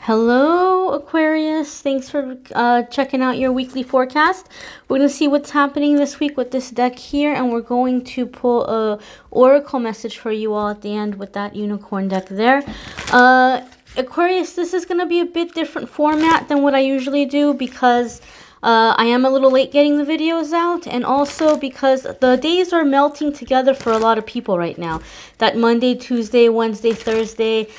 Hello, Aquarius. Thanks for checking out your weekly forecast. We're going to see what's happening this week with this deck here, and we're going to pull a oracle message for you all at the end with that unicorn deck there. Aquarius, this is going to be a bit different format than what I usually do because I am a little late getting the videos out, and also because the days are melting together for a lot of people right now. That Monday, Tuesday, Wednesday, Thursday,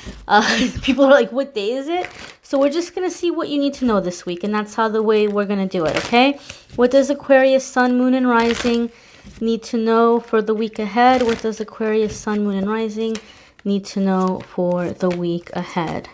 people are like, what day is it? So we're just going to see what you need to know this week, and that's how the way we're going to do it, okay? What does Aquarius, Sun, Moon, and Rising need to know for the week ahead? What does Aquarius, Sun, Moon, and Rising need to know for the week ahead?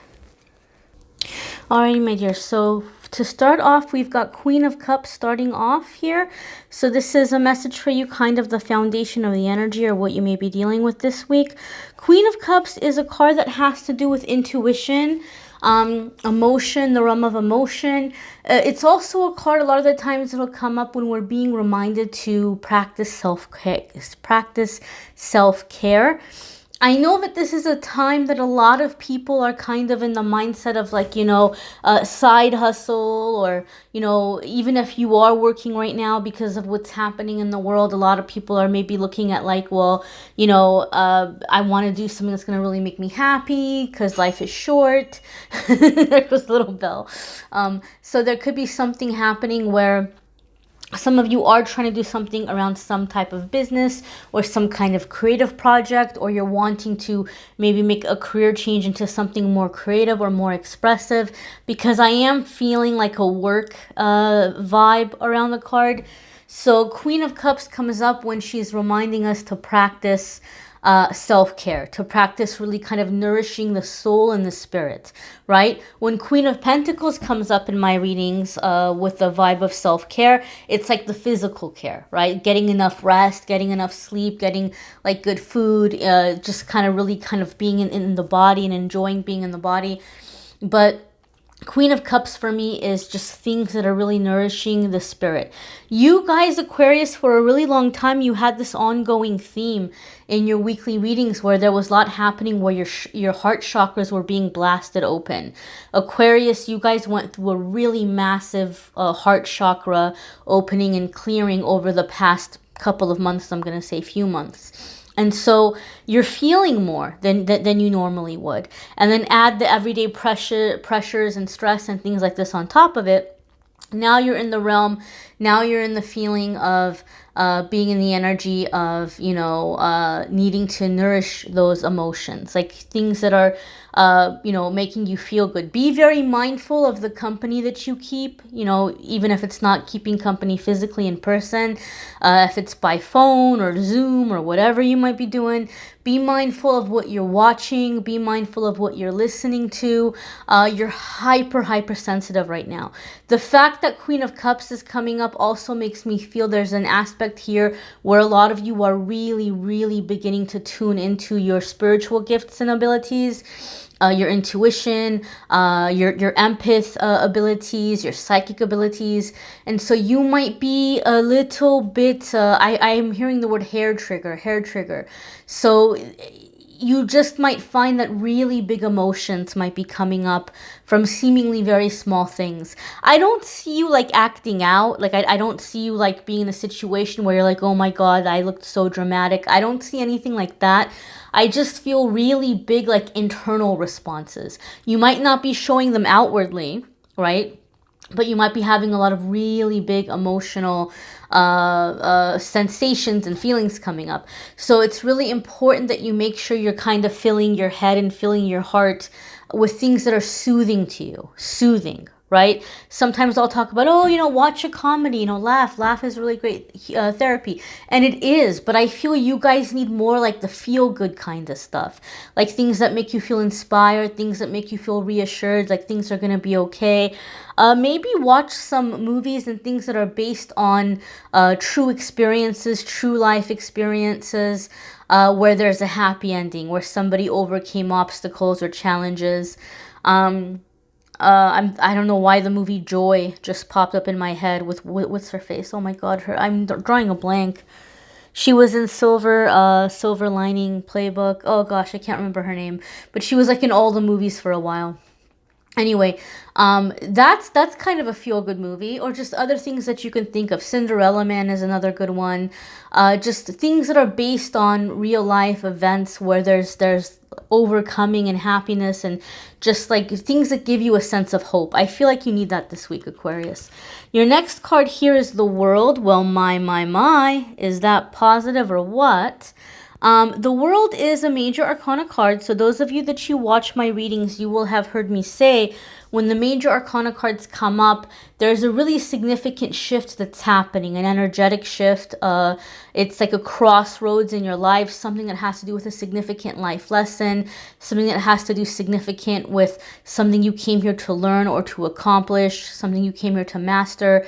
Alrighty, my dear. So to start off, we've got Queen of Cups starting off here. So this is a message for you, kind of the foundation of the energy or what you may be dealing with this week. Queen of Cups is a card that has to do with intuition, emotion, the realm of emotion. It's also a card, a lot of the times it'll come up when we're being reminded to practice self-care. I know that this is a time that a lot of people are kind of in the mindset of like, side hustle, or, even if you are working right now because of what's happening in the world, a lot of people are maybe looking at like, well, I want to do something that's going to really make me happy because life is short. There goes little bell. So there could be something happening where some of you are trying to do something around some type of business or some kind of creative project, or you're wanting to maybe make a career change into something more creative or more expressive, because I am feeling like a work vibe around the card. So Queen of Cups comes up when she's reminding us to practice self-care, to practice really kind of nourishing the soul and the spirit, right? When Queen of Pentacles comes up in my readings with the vibe of self-care, it's like the physical care, right? Getting enough rest, getting enough sleep, getting like good food, just kind of really kind of being in the body and enjoying being in the body. But Queen of Cups for me is just things that are really nourishing the spirit. You guys, Aquarius, for a really long time, you had this ongoing theme in your weekly readings where there was a lot happening where your heart chakras were being blasted open. Aquarius, you guys went through a really massive heart chakra opening and clearing over the past couple of months. I'm going to say few months. And so you're feeling more than you normally would. And then add the everyday pressures and stress and things like this on top of it. Now you're in the realm, now you're in the feeling of being in the energy of, needing to nourish those emotions, like things that are, making you feel good. Be very mindful of the company that you keep, even if it's not keeping company physically in person, if it's by phone or Zoom or whatever you might be doing. Be mindful of what you're watching. Be mindful of what you're listening to. You're hyper sensitive right now. The fact that Queen of Cups is coming up also makes me feel there's an aspect here where a lot of you are really beginning to tune into your spiritual gifts and abilities. Your intuition, your empath abilities, your psychic abilities. And so you might be a little bit, I'm hearing the word hair trigger. So you just might find that really big emotions might be coming up from seemingly very small things. I don't see you like acting out. Like I don't see you like being in a situation where you're like, oh my God, I looked so dramatic. I don't see anything like that. I just feel really big like internal responses. You might not be showing them outwardly, right? But you might be having a lot of really big emotional sensations and feelings coming up. So it's really important that you make sure you're kind of filling your head and filling your heart with things that are soothing to you. Soothing, right? Sometimes I'll talk about, watch a comedy, laugh is really great therapy. And it is, but I feel you guys need more like the feel good kind of stuff. Like things that make you feel inspired, things that make you feel reassured, like things are going to be okay. Maybe watch some movies and things that are based on true experiences, true life experiences, where there's a happy ending, where somebody overcame obstacles or challenges. I don't know why the movie Joy just popped up in my head with what's her face? Oh my God, I'm drawing a blank. She was in Silver Lining Playbook. Oh gosh, I can't remember her name, but she was like in all the movies for a while. Anyway, that's kind of a feel-good movie, or just other things that you can think of. Cinderella Man is another good one. Just things that are based on real life events where there's overcoming and happiness, and just like things that give you a sense of hope. I feel like you need that this week, Aquarius. Your next card here is the World. Well, my, is that positive or what? The World is a major arcana card, so those of you that you watch my readings, you will have heard me say when the major arcana cards come up, there's a really significant shift that's happening, an energetic shift. It's like a crossroads in your life, something that has to do with a significant life lesson, something that has to do significant with something you came here to learn or to accomplish, something you came here to master,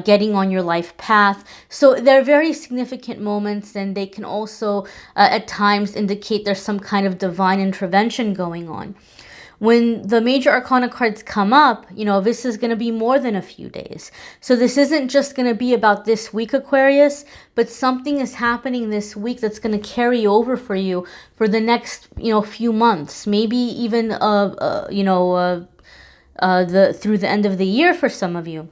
getting on your life path. So they're very significant moments, and they can also at times indicate there's some kind of divine intervention going on. When the major arcana cards come up, you know, this is going to be more than a few days. So this isn't just going to be about this week, Aquarius, but something is happening this week that's going to carry over for you for the next, you know, few months, maybe even, through the end of the year for some of you.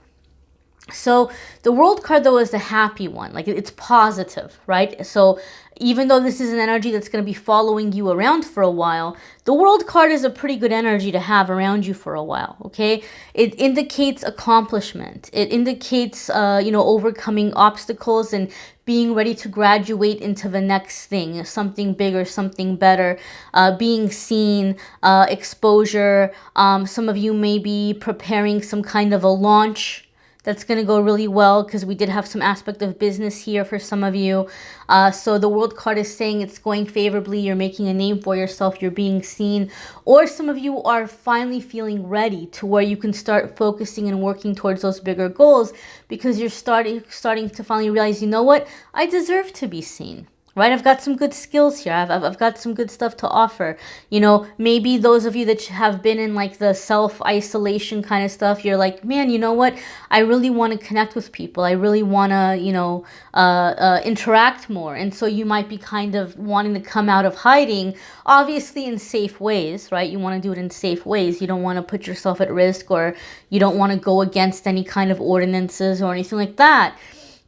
So the World card, though, is the happy one. Like, it's positive, right? So even though this is an energy that's going to be following you around for a while, the World card is a pretty good energy to have around you for a while, okay? It indicates accomplishment. It indicates, overcoming obstacles and being ready to graduate into the next thing, something bigger, something better, being seen, exposure. Some of you may be preparing some kind of a launch that's going to go really well, because we did have some aspect of business here for some of you. So the World card is saying it's going favorably. You're making a name for yourself. You're being seen. Or some of you are finally feeling ready to where you can start focusing and working towards those bigger goals, because you're starting to finally realize, you know what? I deserve to be seen. Right? I've got some good skills here. I've got some good stuff to offer. You know, maybe those of you that have been in like the self-isolation kind of stuff, you're like, man, you know what? I really want to connect with people. I really want to, interact more. And so you might be kind of wanting to come out of hiding, obviously in safe ways, right? You want to do it in safe ways. You don't want to put yourself at risk, or you don't want to go against any kind of ordinances or anything like that.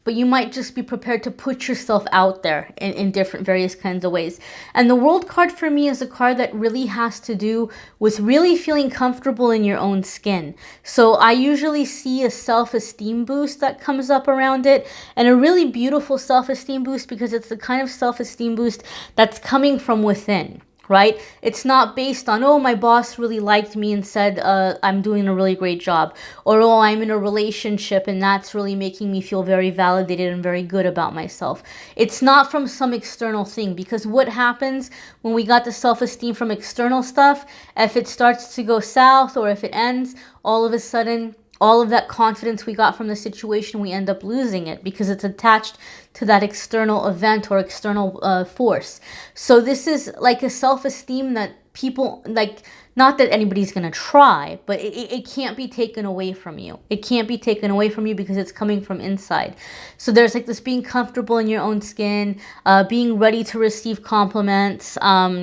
But you might just be prepared to put yourself out there in different various kinds of ways. And the World card for me is a card that really has to do with really feeling comfortable in your own skin. So I usually see a self-esteem boost that comes up around it, and a really beautiful self-esteem boost, because it's the kind of self-esteem boost that's coming from within. Right? It's not based on, oh, my boss really liked me and said I'm doing a really great job, or oh, I'm in a relationship and that's really making me feel very validated and very good about myself. It's not from some external thing, because what happens when we got the self-esteem from external stuff, if it starts to go south or if it ends, all of a sudden all of that confidence we got from the situation, we end up losing it, because it's attached to that external event or external force. So this is like a self-esteem that people, like, not that anybody's going to try, but it can't be taken away from you. It can't be taken away from you, because it's coming from inside. So there's like this being comfortable in your own skin, being ready to receive compliments. I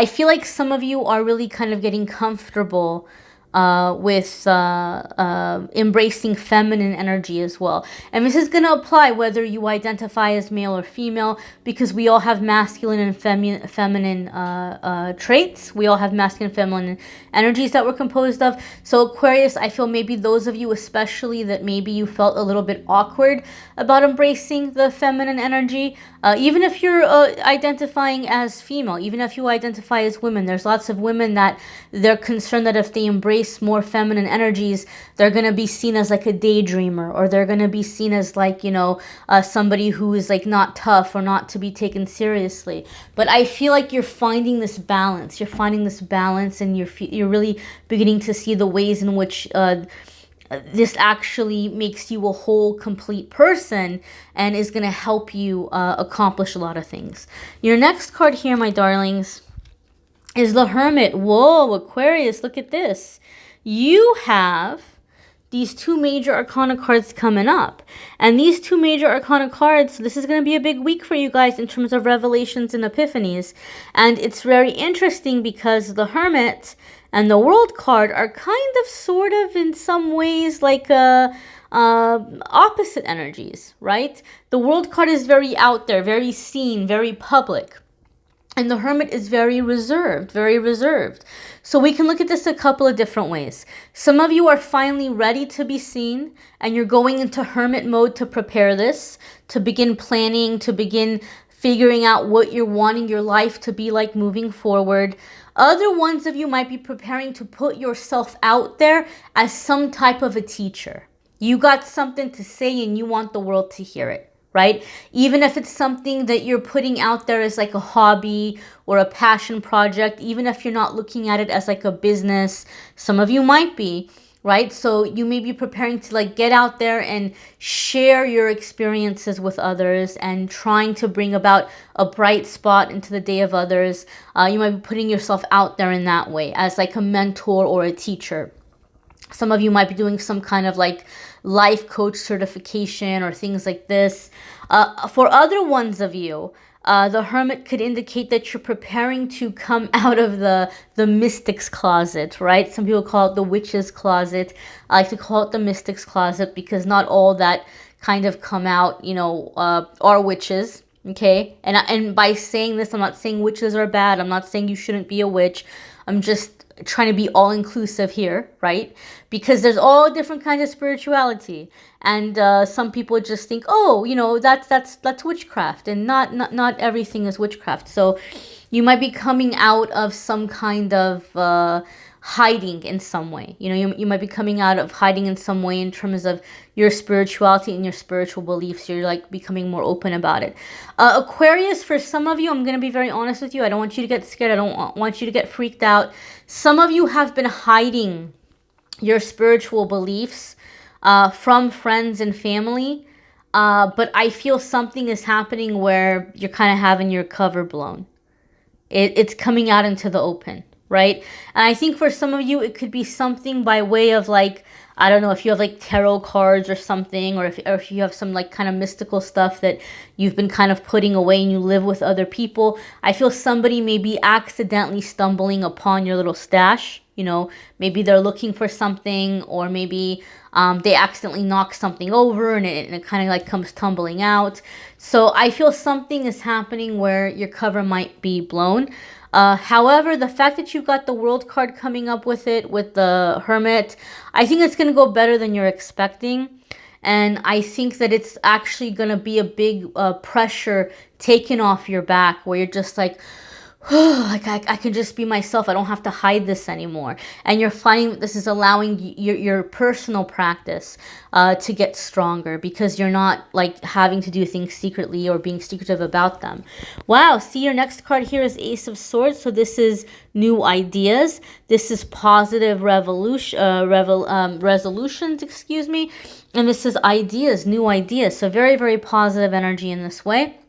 feel like some of you are really kind of getting comfortable with embracing feminine energy as well. And this is going to apply whether you identify as male or female, because we all have masculine and feminine traits. We all have masculine and feminine energies that we're composed of. So Aquarius, I feel maybe those of you especially that maybe you felt a little bit awkward about embracing the feminine energy, even if you're identifying as female, even if you identify as women, there's lots of women that they're concerned that if they embrace more feminine energies, they're going to be seen as like a daydreamer, or they're going to be seen as like, somebody who is like not tough or not to be taken seriously. But I feel like you're finding this balance. You're finding this balance, and you're really beginning to see the ways in which this actually makes you a whole, complete person, and is going to help you accomplish a lot of things. Your next card here, my darlings, is the Hermit. Whoa, Aquarius, look at this. You have these two major arcana cards coming up. And these two major arcana cards, this is going to be a big week for you guys in terms of revelations and epiphanies. And it's very interesting because the Hermit and the World card are kind of sort of in some ways like opposite energies, right? The World card is very out there, very seen, very public. And the Hermit is very reserved, very reserved. So we can look at this a couple of different ways. Some of you are finally ready to be seen, and you're going into Hermit mode to prepare this, to begin planning, to begin figuring out what you're wanting your life to be like moving forward. Other ones of you might be preparing to put yourself out there as some type of a teacher. You got something to say and you want the world to hear it. Right? Even if it's something that you're putting out there as like a hobby or a passion project, even if you're not looking at it as like a business, some of you might be, right? So you may be preparing to like get out there and share your experiences with others and trying to bring about a bright spot into the day of others. You might be putting yourself out there in that way as like a mentor or a teacher. Some of you might be doing some kind of like life coach certification or things like this. For other ones of you, the Hermit could indicate that you're preparing to come out of the mystic's closet, right? Some people call it the witch's closet. I like to call it the mystic's closet because not all that kind of come out, you know, are witches. Okay, and by saying this, I'm not saying witches are bad. I'm not saying you shouldn't be a witch. I'm just trying to be all inclusive here, right? Because there's all different kinds of spirituality, and some people just think, oh, you know, that's witchcraft, and not everything is witchcraft. So you might be coming out of some kind of hiding in some way. You know, you might be coming out of hiding in some way in terms of your spirituality and your spiritual beliefs. You're like becoming more open about it. Aquarius, for some of you, I'm going to be very honest with you. I don't want you to get scared. I don't want you to get freaked out. Some of you have been hiding your spiritual beliefs from friends and family. But I feel something is happening where you're kind of having your cover blown. It's coming out into the open. Right? And I think for some of you, it could be something by way of like, I don't know, if you have like tarot cards or something, or if you have some like kind of mystical stuff that you've been kind of putting away and you live with other people. I feel somebody may be accidentally stumbling upon your little stash. You know, maybe they're looking for something, or maybe they accidentally knock something over and it kind of like comes tumbling out. So I feel something is happening where your cover might be blown. However, the fact that you've got the World card coming up with it, with the Hermit, I think it's going to go better than you're expecting. And I think that it's actually going to be a big pressure taken off your back, where you're just like, like I can just be myself. I don't have to hide this anymore. And you're finding that this is allowing your personal practice to get stronger, because you're not like having to do things secretly or being secretive about them. Wow. See, your next card here is Ace of Swords. So this is new ideas. This is positive resolutions, excuse me. And this is ideas, new ideas. So very, very positive energy in this way.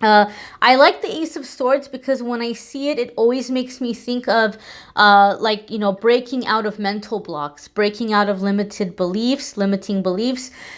I like the Ace of Swords because when I see it, it always makes me think of like, you know, breaking out of mental blocks, breaking out of limiting beliefs.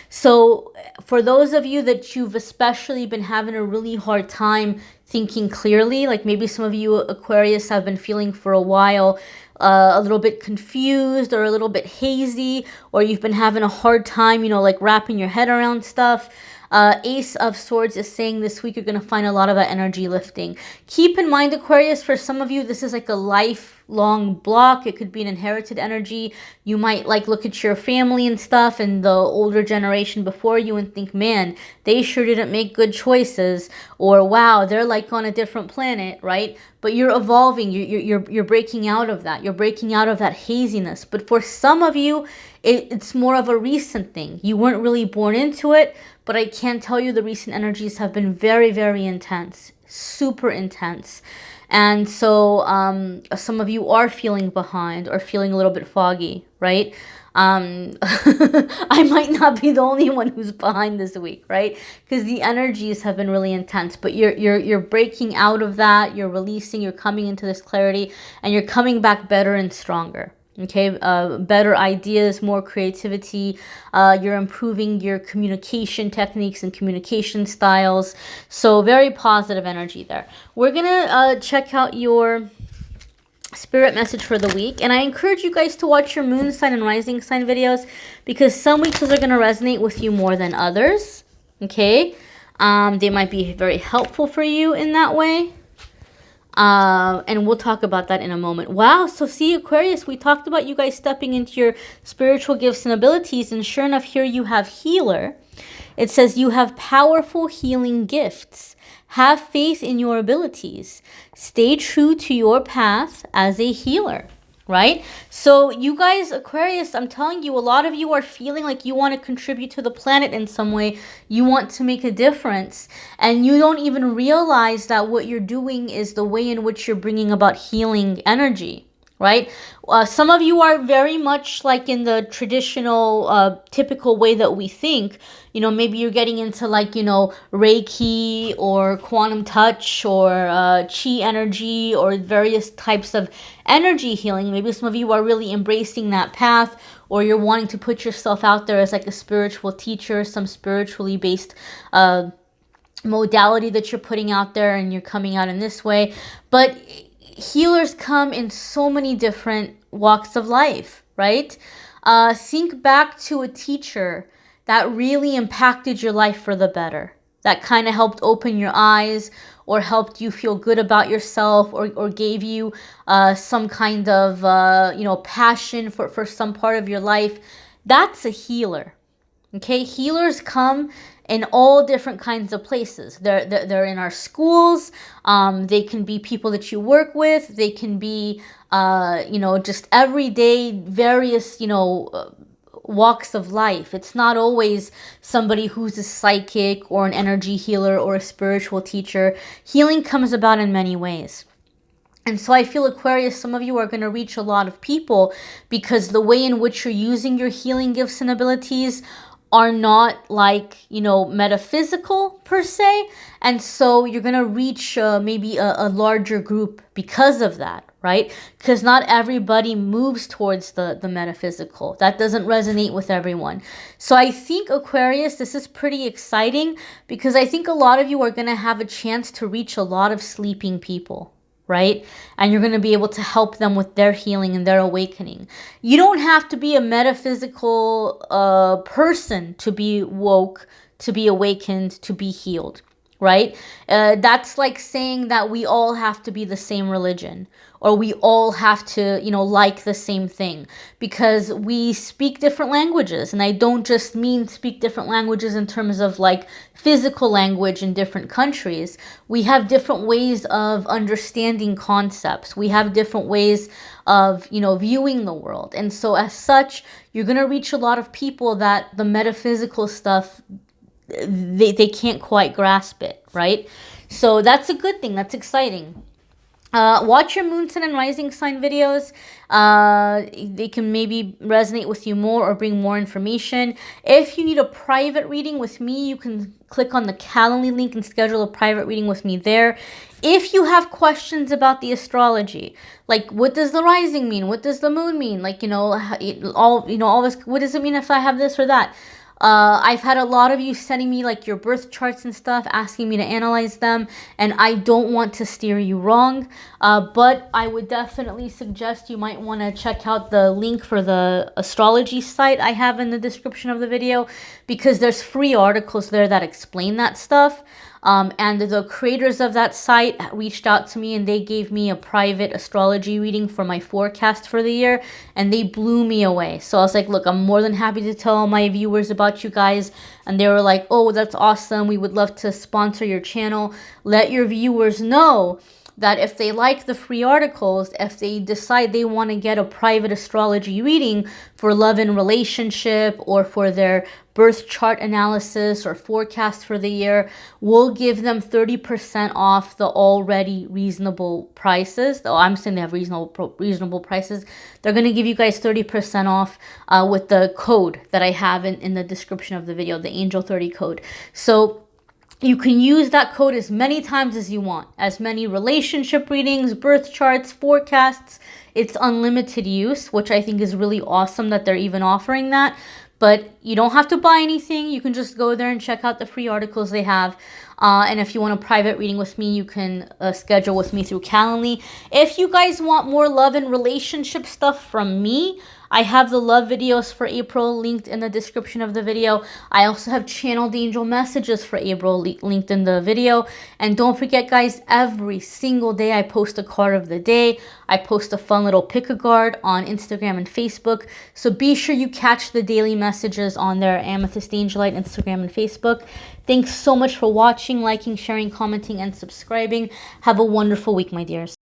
So for those of you that you've especially been having a really hard time thinking clearly, like maybe some of you Aquarius have been feeling for a while a little bit confused or a little bit hazy, or you've been having a hard time, you know, like wrapping your head around stuff. Ace of Swords is saying this week you're going to find a lot of that energy lifting. Keep in mind, Aquarius, for some of you, this is like a lifelong block. It could be an inherited energy. You might like look at your family and stuff and the older generation before you and think, man, they sure didn't make good choices, or wow, they're like on a different planet, right? But you're evolving. You're breaking out of that. You're breaking out of that haziness. But for some of you, it's more of a recent thing. You weren't really born into it, but I can tell you the recent energies have been very, very intense, super intense. And so some of you are feeling behind or feeling a little bit foggy, right? I might not be the only one who's behind this week, right? Because the energies have been really intense, but you're breaking out of that, you're releasing, you're coming into this clarity, and you're coming back better and stronger. Okay, better ideas, more creativity. You're improving your communication techniques and communication styles. So very positive energy there. We're gonna check out your spirit message for the week. And I encourage you guys to watch your moon sign and rising sign videos, because some weeks those are going to resonate with you more than others. Okay. They might be very helpful for you in that way. And we'll talk about that in a moment. Wow. So see, Aquarius, we talked about you guys stepping into your spiritual gifts and abilities. And sure enough, here you have healer. It says you have powerful healing gifts. Have faith in your abilities. Stay true to your path as a healer. Right? So you guys, Aquarius, I'm telling you, a lot of you are feeling like you want to contribute to the planet in some way. You want to make a difference. And you don't even realize that what you're doing is the way in which you're bringing about healing energy. Right? Some of you are very much like in the traditional, typical way that we think. You know, maybe you're getting into like, you know, Reiki or quantum touch or chi energy or various types of energy healing. Maybe some of you are really embracing that path, or you're wanting to put yourself out there as like a spiritual teacher, some spiritually based modality that you're putting out there, and you're coming out in this way. But healers come in so many different walks of life, right? Think back to a teacher that really impacted your life for the better, that kind of helped open your eyes or helped you feel good about yourself, or gave you some kind of, you know, passion for some part of your life. That's a healer. Okay, healers come in all different kinds of places. They're in our schools. They can be people that you work with. They can be, you know, just everyday, various, you know, walks of life. It's not always somebody who's a psychic or an energy healer or a spiritual teacher. Healing comes about in many ways. And so I feel, Aquarius, some of you are going to reach a lot of people because the way in which you're using your healing gifts and abilities are not like, you know, metaphysical per se. And so you're going to reach maybe a larger group because of that, right? Because not everybody moves towards the metaphysical. That doesn't resonate with everyone. So I think, Aquarius, this is pretty exciting because I think a lot of you are going to have a chance to reach a lot of sleeping people. Right? And you're going to be able to help them with their healing and their awakening. You don't have to be a metaphysical person to be woke, to be awakened, to be healed. Right? That's like saying that we all have to be the same religion, or we all have to, you know, like the same thing, because we speak different languages. And I don't just mean speak different languages in terms of like physical language in different countries. We have different ways of understanding concepts. We have different ways of, you know, viewing the world. And so as such, you're going to reach a lot of people that the metaphysical stuff, they can't quite grasp it, right? So that's a good thing. That's exciting. Watch your moon, sun, and rising sign videos. They can maybe resonate with you more or bring more information. If you need a private reading with me, you can click on the Calendly link and schedule a private reading with me there. If you have questions about the astrology, like what does the rising mean? What does the moon mean? Like, you know, all this, what does it mean if I have this or that? I've had a lot of you sending me like your birth charts and stuff, asking me to analyze them, and I don't want to steer you wrong, but I would definitely suggest you might want to check out the link for the astrology site I have in the description of the video, because there's free articles there that explain that stuff. And the creators of that site reached out to me and they gave me a private astrology reading for my forecast for the year, and they blew me away. So I was like, look, I'm more than happy to tell my viewers about you guys. And they were like, oh, that's awesome. We would love to sponsor your channel. Let your viewers know that if they like the free articles, if they decide they want to get a private astrology reading for love and relationship, or for their birth chart analysis or forecast for the year, we'll give them 30% off the already reasonable prices. Though I'm saying they have reasonable prices. They're going to give you guys 30% off with the code that I have in the description of the video, the Angel 30 code. So you can use that code as many times as you want, as many relationship readings, birth charts, forecasts. It's unlimited use, which I think is really awesome that they're even offering that. But you don't have to buy anything. You can just go there and check out the free articles they have. And if you want a private reading with me, you can schedule with me through Calendly. If you guys want more love and relationship stuff from me, I have the love videos for April linked in the description of the video. I also have channeled angel messages for April linked in the video. And don't forget, guys, every single day I post a card of the day. I post a fun little pick-a-card on Instagram and Facebook. So be sure you catch the daily messages on their Amethyst Angellight Instagram and Facebook. Thanks so much for watching, liking, sharing, commenting, and subscribing. Have a wonderful week, my dears.